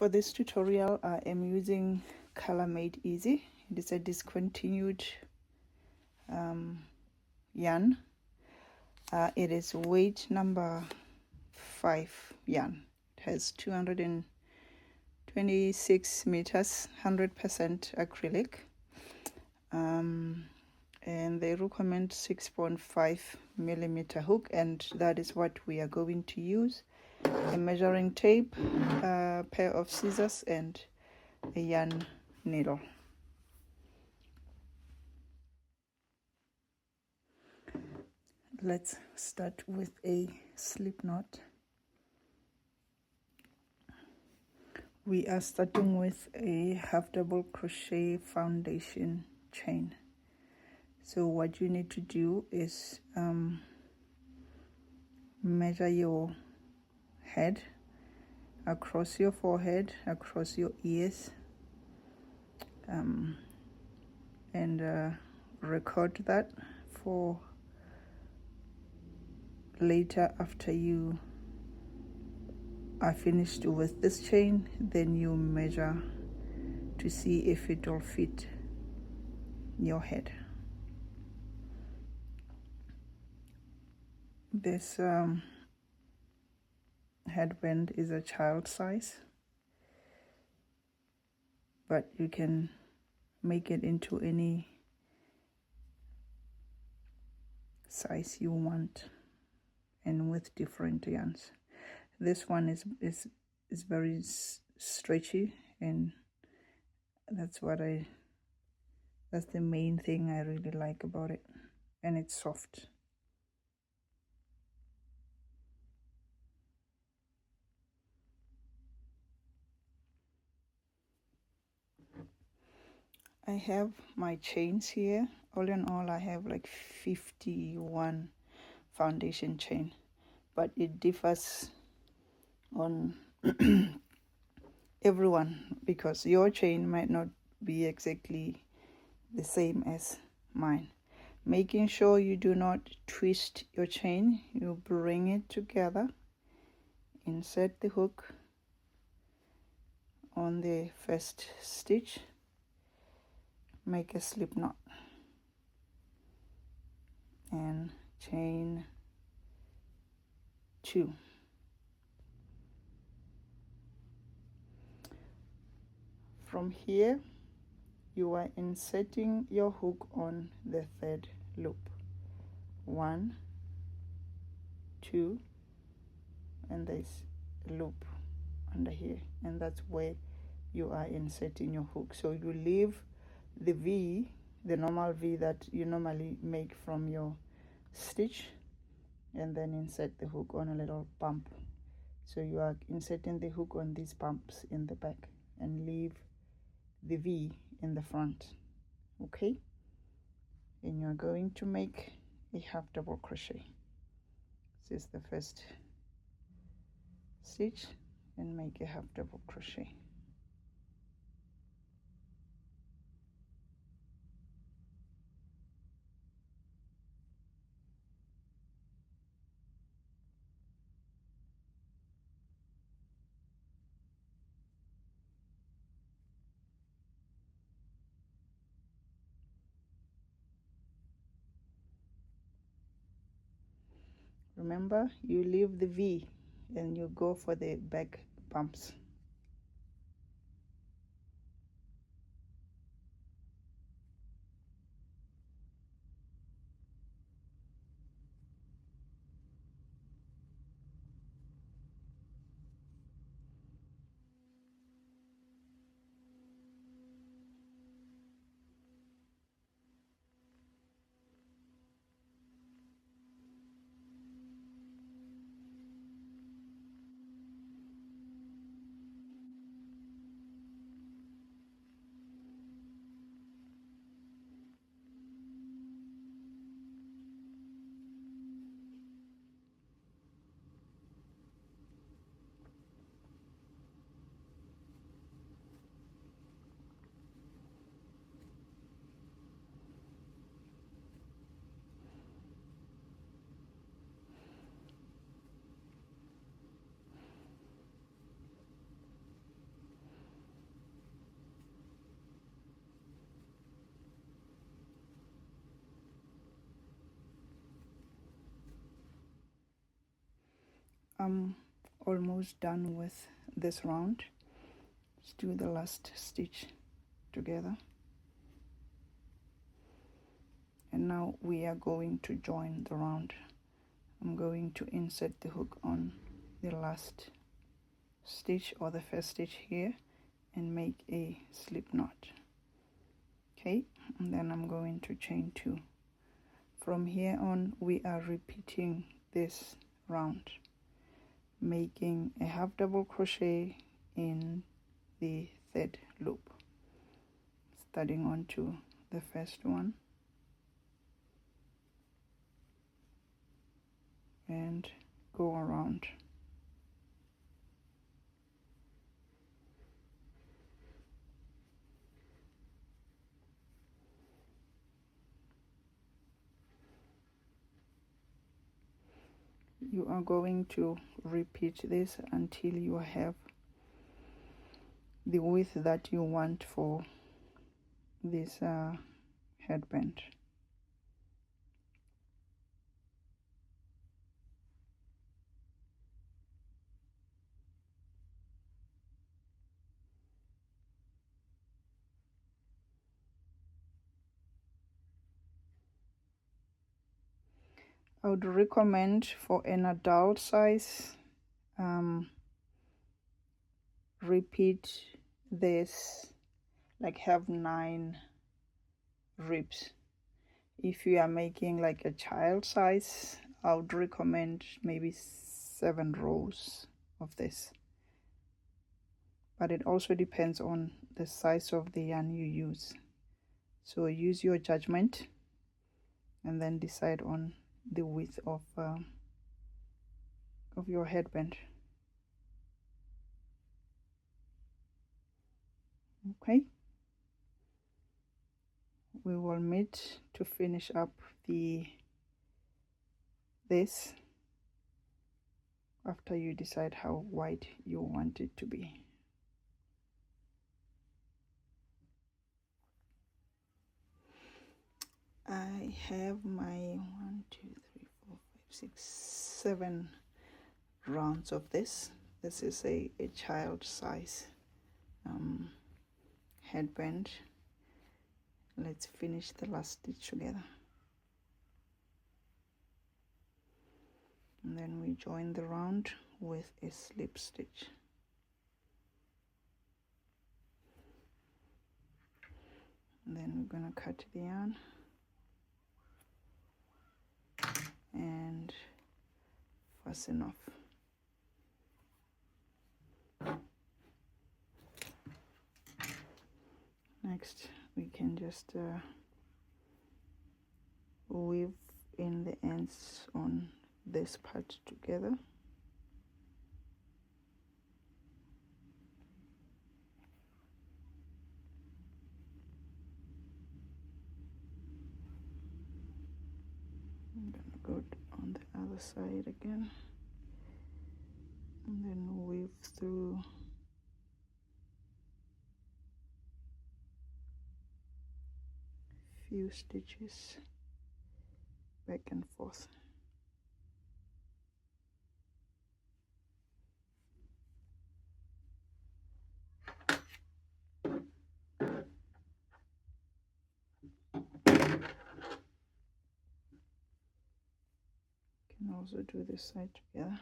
For this tutorial, I am using Color Made Easy. It is a discontinued yarn. It is weight number 5 yarn. It has 226 meters, 100% acrylic, and they recommend 6.5 millimeter hook, and that is what we are going to use. A measuring tape, a pair of scissors, and a yarn needle. Let's start with a slip knot. We are starting with a half double crochet foundation chain. So what you need to do is measure your head across your forehead, across your ears, and record that for later. After you are finished with this chain, then you measure to see if it will fit your head. This headband is a child size, but you can make it into any size you want and with different yarns. This one is very stretchy, and that's the main thing I really like about it, and it's soft. I have my chains here. All in all, I have like 51 foundation chain, but it differs on everyone because your chain might not be exactly the same as mine. Making sure you do not twist your chain, you bring it together, insert the hook on the first stitch, make a slip knot, and chain 2. From here, you are inserting your hook on the third loop. 1, 2, and there's a loop under here, and that's where you are inserting your hook. So you leave the V, the normal V that you normally make from your stitch, and then insert the hook on a little bump. So you are inserting the hook on these bumps in the back and leave the V in the front. Okay, and you're going to make a half double crochet. This is the first stitch, and make a half double crochet. Remember, you leave the V and you go for the back bumps. I'm almost done with this round. Let's do the last stitch together. And now we are going to join the round. I'm going to insert the hook on the last stitch or the first stitch here and make a slip knot. Okay, and then I'm going to chain 2. From here on we are repeating this round, making a half double crochet in the third loop, starting onto the first one and go around. You are going to repeat this until you have the width that you want for this headband. I would recommend for an adult size, repeat this, like have 9 ribs. If you are making like a child size, I would recommend maybe 7 rows of this. But it also depends on the size of the yarn you use. So use your judgment and then decide on the width of your headband. Okay, we will meet to finish up this after you decide how wide you want it to be. I have my 1, 2, 3, 4, 5, 6, 7 rounds of this. This is a child size headband. Let's finish the last stitch together, and then we join the round with a slip stitch. And then we're gonna cut the yarn and fasten off. Next we can just weave in the ends on this part together. I'm gonna go on the other side again and then weave through few stitches back and forth. Can also do this side together,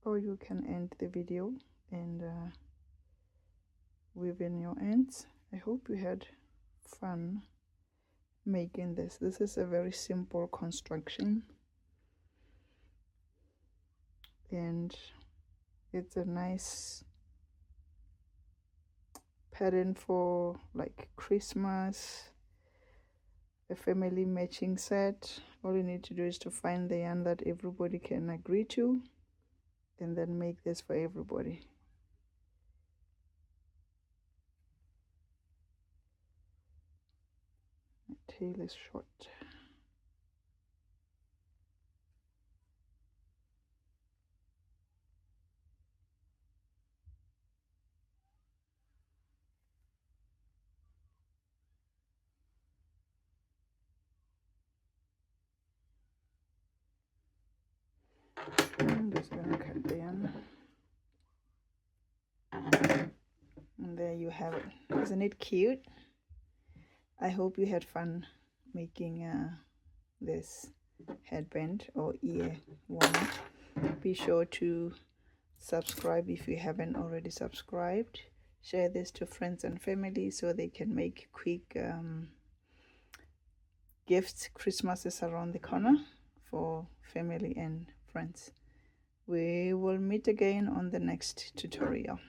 or you can end the video and weave in your ends. I hope you had fun making this. This is a very simple construction and it's a nice pattern for like Christmas, a family matching set. All you need to do is to find the yarn that everybody can agree to and then make this for everybody. My tail is short. I'm just gonna cut down. And there you have it. Isn't it cute? I hope you had fun making this headband or ear warmer. Be sure to subscribe if you haven't already subscribed. Share this to friends and family so they can make quick gifts. Christmas is around the corner for family and friends. We will meet again on the next tutorial.